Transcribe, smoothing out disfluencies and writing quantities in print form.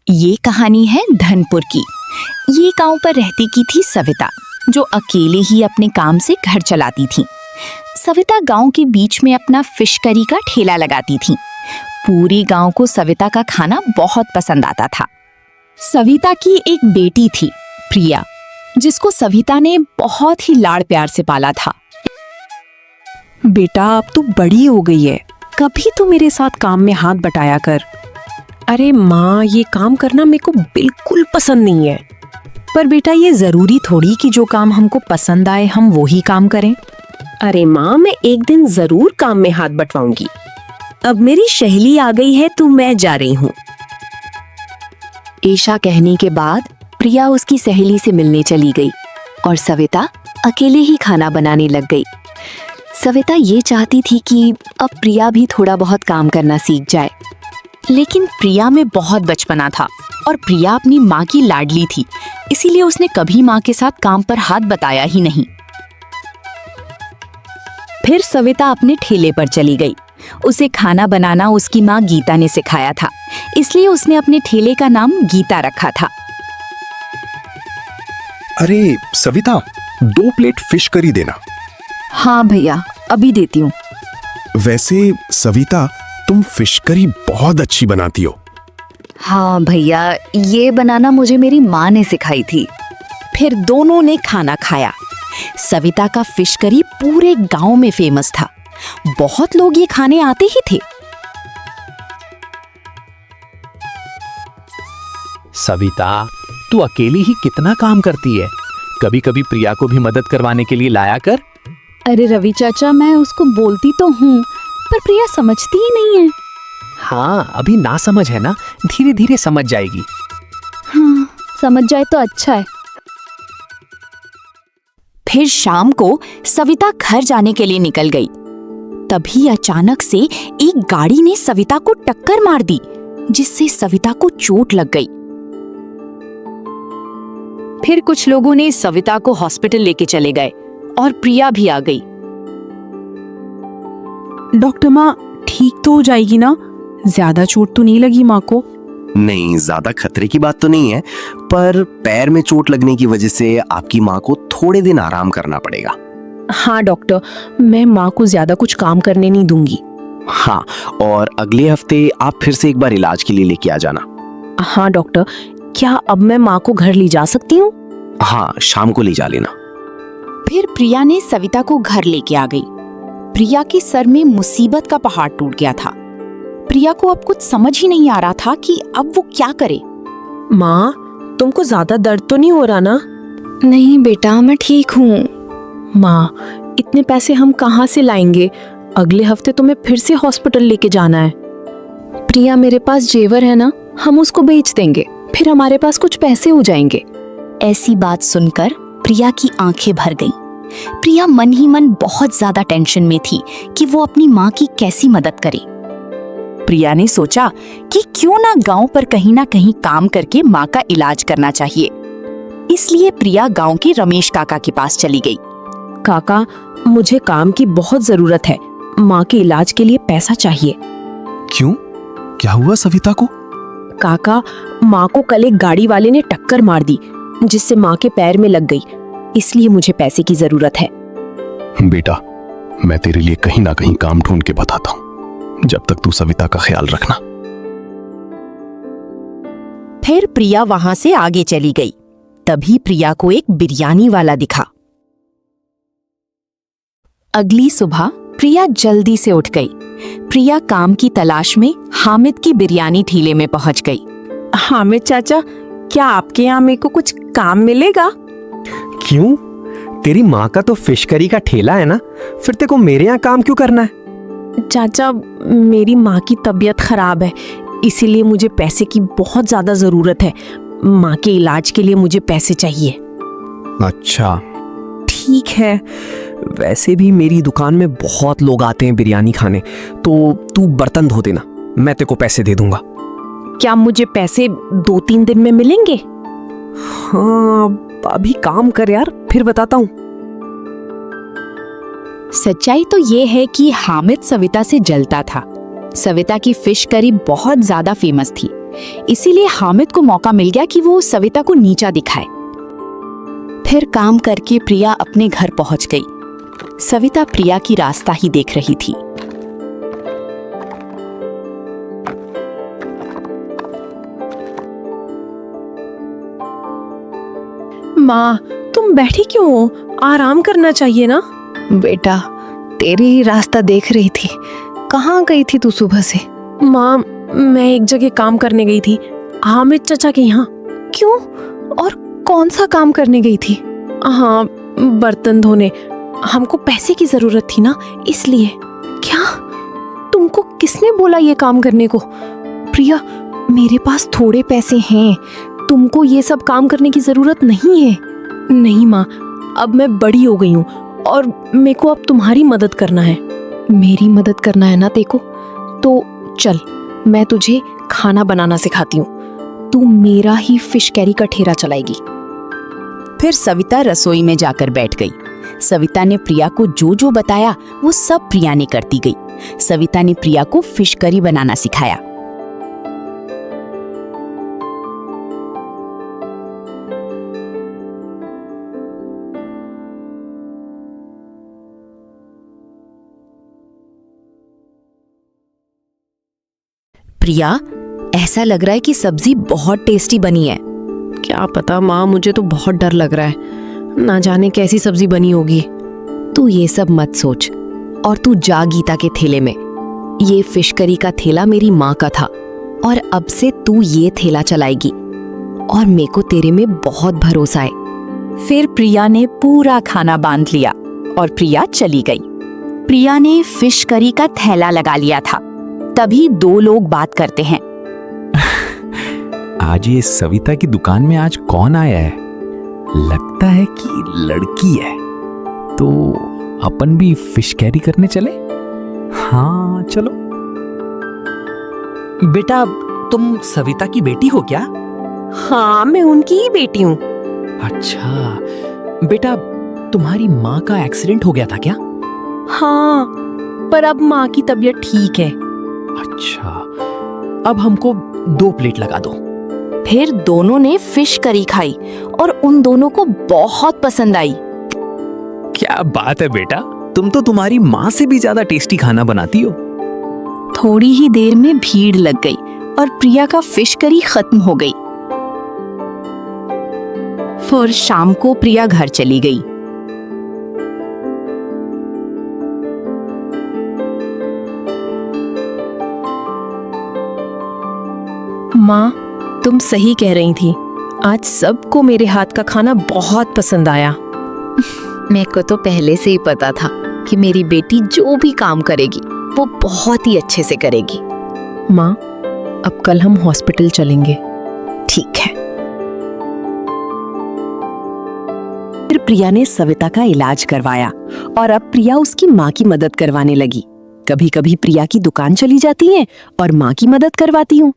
ये कहानी है धनपुर की। ये गांव पर रहती की थी सविता, जो अकेले ही अपने काम से घर चलाती थी। सविता गांव के बीच में अपना फिश करी का ठेला लगाती थी। पूरे गांव को सविता का खाना बहुत पसंद आता था। सविता की एक बेटी थी, प्रिया, जिसको सविता ने बहुत ही लाड़ प्यार से पाला था। बेटा, अब तू बड़ी हो गई है, कभी तू मेरे साथ काम में हाथ बटाया कर। अरे माँ, ये काम करना मेरे को बिल्कुल पसंद नहीं है। पर बेटा, ये जरूरी थोड़ी कि जो काम हमको पसंद आए हम वो ही काम करें। अरे माँ, मैं एक दिन जरूर काम में हाथ बटवाऊंगी। अब मेरी सहेली आ गई है तो मैं जा रही हूँ। ऐसा कहने के बाद प्रिया उसकी सहेली से मिलने चली गई और सविता अकेले ही खाना बनाने लग गई। सविता ये चाहती थी कि अब प्रिया भी थोड़ा बहुत काम करना सीख जाए, लेकिन प्रिया में बहुत बचपना था और प्रिया अपनी माँ की लाडली थी, इसीलिए उसने कभी माँ के साथ काम पर हाथ बटाया ही नहीं। फिर सविता अपने ठेले पर चली गई। उसे खाना बनाना उसकी माँ गीता ने सिखाया था, इसलिए उसने अपने ठेले का नाम गीता रखा था। अरे सविता, 2 प्लेट फिश करी देना। हाँ भैया, अभी देती हूँ। वैसे सविता, तुम फिश करी बहुत अच्छी बनाती हो। हाँ भैया, ये बनाना मुझे मेरी माँ ने सिखाई थी। फिर दोनों ने खाना खाया। सविता का फिश करी पूरे गांव में फेमस था। बहुत लोग ये खाने आते ही थे। सविता, तू अकेली ही कितना काम करती है। कभी कभी प्रिया को भी मदद करवाने के लिए लाया कर। अरे रवि चाचा, मैं उसको बोलती तो हूँ, पर प्रिया समझती ही नहीं है। हाँ, अभी ना समझ है ना, धीरे धीरे समझ जाएगी। हाँ, समझ जाए तो अच्छा है। फिर शाम को सविता घर जाने के लिए निकल गई। तभी अचानक से एक गाड़ी ने सविता को टक्कर मार दी, जिससे सविता को चोट लग गई। फिर कुछ लोगों ने सविता को हॉस्पिटल लेके चले गए और प्रिया भी आ गई। डॉक्टर माँ, ठीक तो हो जाएगी ना? ज्यादा चोट तो नहीं लगी माँ को? नहीं, ज्यादा खतरे की बात तो नहीं है, पर पैर में चोट लगने की वजह से आपकी माँ को थोड़े दिन आराम करना पड़ेगा। हाँ डॉक्टर, मैं माँ को ज्यादा कुछ काम करने नहीं दूंगी। हाँ, और अगले हफ्ते आप फिर से एक बार इलाज के लिए लेके आ जाना। हाँ डॉक्टर, क्या अब मैं माँ को घर ले जा सकती हूँ? हाँ, शाम को ले जा लेना। फिर प्रिया ने सविता को घर लेके आ गई। प्रिया के सर में मुसीबत का पहाड़ टूट गया था। प्रिया को अब कुछ समझ ही नहीं आ रहा था कि अब वो क्या करे। माँ, तुमको ज्यादा दर्द तो नहीं हो रहा ना? नहीं बेटा, मैं ठीक हूँ। माँ, इतने पैसे हम कहाँ से लाएंगे? अगले हफ्ते तुम्हें फिर से हॉस्पिटल लेके जाना है। प्रिया, मेरे पास जेवर है ना, हम उसको बेच देंगे, फिर हमारे पास कुछ पैसे हो जाएंगे। ऐसी बात सुनकर प्रिया की आंखें भर गईं। प्रिया मन ही मन बहुत ज्यादा टेंशन में थी कि वो अपनी माँ की कैसी मदद करे। प्रिया ने सोचा कि क्यों ना गांव पर कहीं ना कहीं काम करके माँ का इलाज करना चाहिए। इसलिए प्रिया गांव के रमेश काका के पास चली गई। काका, मुझे काम की बहुत जरूरत है। माँ के इलाज के लिए पैसा चाहिए। क्यों? क्या हुआ सविता को? काका, माँ को कल एक गाड़ी वाले ने टक्कर मार दी, जिससे माँ के पैर में लग गई, इसलिए मुझे पैसे की जरूरत है। बेटा, मैं तेरे लिए कहीं ना कहीं काम ढूंढ के बताता हूँ, जब तक तू सविता का ख्याल रखना। फिर प्रिया वहां से आगे चली गई। तभी प्रिया को एक बिरयानी वाला दिखा। अगली सुबह प्रिया जल्दी से उठ गई। प्रिया काम की तलाश में हामिद की बिरयानी ठेले में पहुंच गई। हामिद चाचा, क्या आपके यहाँ मेरे को कुछ काम मिलेगा? क्यों? तेरी माँ का तो फिश करी का ठेला है ना, फिर तेरे को मेरे यहाँ काम क्यों करना है? चाचा, मेरी माँ की तबीयत खराब है, इसीलिए मुझे पैसे की बहुत ज्यादा जरूरत है। माँ के इलाज के लिए मुझे पैसे चाहिए। अच्छा, ठीक है। वैसे भी मेरी दुकान में बहुत लोग आते हैं बिरयानी खाने, तो तू बर्तन धो देना, मैं तेरे को पैसे दे दूंगा। क्या मुझे पैसे 2-3 दिन में मिलेंगे? हाँ, अभी काम कर यार, फिर बताता हूँ। सच्चाई तो ये है कि हामिद सविता से जलता था। सविता की फिश करी बहुत ज्यादा फेमस थी, इसीलिए हामिद को मौका मिल गया कि वो सविता को नीचा दिखाए। फिर काम करके प्रिया अपने घर पहुंच गई। सविता प्रिया की रास्ता ही देख रही थी। माँ, तुम बैठी क्यों हो? आराम करना चाहिए ना। बेटा, तेरी ही रास्ता देख रही थी। कहाँ गई थी तू सुबह से? माँ, मैं एक जगह काम करने गई थी, हामिद चाचा के यहाँ। क्यों? और कौन सा काम करने गई थी? हाँ, बर्तन धोने। हमको पैसे की जरूरत थी ना, इसलिए। क्या? तुमको किसने बोला ये काम करने को? प्रिया, मेरे पास थोड़े पैसे हैं, तुमको ये सब काम करने की जरूरत नहीं है। नहीं माँ, अब मैं बड़ी हो गई हूँ और मेरे को अब तुम्हारी मदद करना है। मेरी मदद करना है ना तेको? तो चल, मैं तुझे खाना बनाना सिखाती हूँ। तू मेरा ही फिश कैरी का ठेला चलाएगी। फिर सविता रसोई में जाकर बैठ गई। सविता ने प्रिया को जो जो बताया वो सब प्रिया ने करती गई। सविता ने प्रिया को फिश करी बनाना सिखाया। प्रिया, ऐसा लग रहा है कि सब्जी बहुत टेस्टी बनी है। क्या पता माँ, मुझे तो बहुत डर लग रहा है, ना जाने कैसी सब्जी बनी होगी। तू ये सब मत सोच और तू जा गीता के ठेले में। ये फिश करी का ठेला मेरी माँ का था और अब से तू ये ठेला चलाएगी और मेरे को तेरे में बहुत भरोसा है। फिर प्रिया ने पूरा खाना बांध लिया और प्रिया चली गई। प्रिया ने फिश करी का थैला लगा लिया था। तभी दो लोग बात करते हैं। आज ये सविता की दुकान में आज कौन आया है? लगता है कि लड़की है। तो अपन भी फिश कैरी करने चले? हाँ चलो। बेटा, तुम सविता की बेटी हो क्या? हाँ, मैं उनकी ही बेटी हूँ। अच्छा बेटा, तुम्हारी माँ का एक्सीडेंट हो गया था क्या? हाँ, पर अब माँ की तबीयत ठीक है। अच्छा, अब हमको 2 प्लेट लगा दो। फिर दोनों ने फिश करी खाई और उन दोनों को बहुत पसंद आई। क्या बात है बेटा, तुम तो तुम्हारी माँ से भी ज्यादा टेस्टी खाना बनाती हो। थोड़ी ही देर में भीड़ लग गई और प्रिया का फिश करी खत्म हो गई। फिर शाम को प्रिया घर चली गई। माँ, तुम सही कह रही थी। आज सबको मेरे हाथ का खाना बहुत पसंद आया। मेरे को तो पहले से ही पता था कि मेरी बेटी जो भी काम करेगी वो बहुत ही अच्छे से करेगी। माँ, अब कल हम हॉस्पिटल चलेंगे। ठीक है। फिर प्रिया ने सविता का इलाज करवाया और अब प्रिया उसकी माँ की मदद करवाने लगी। कभी कभी प्रिया की दुकान चली जाती है और माँ की मदद करवाती हूँ।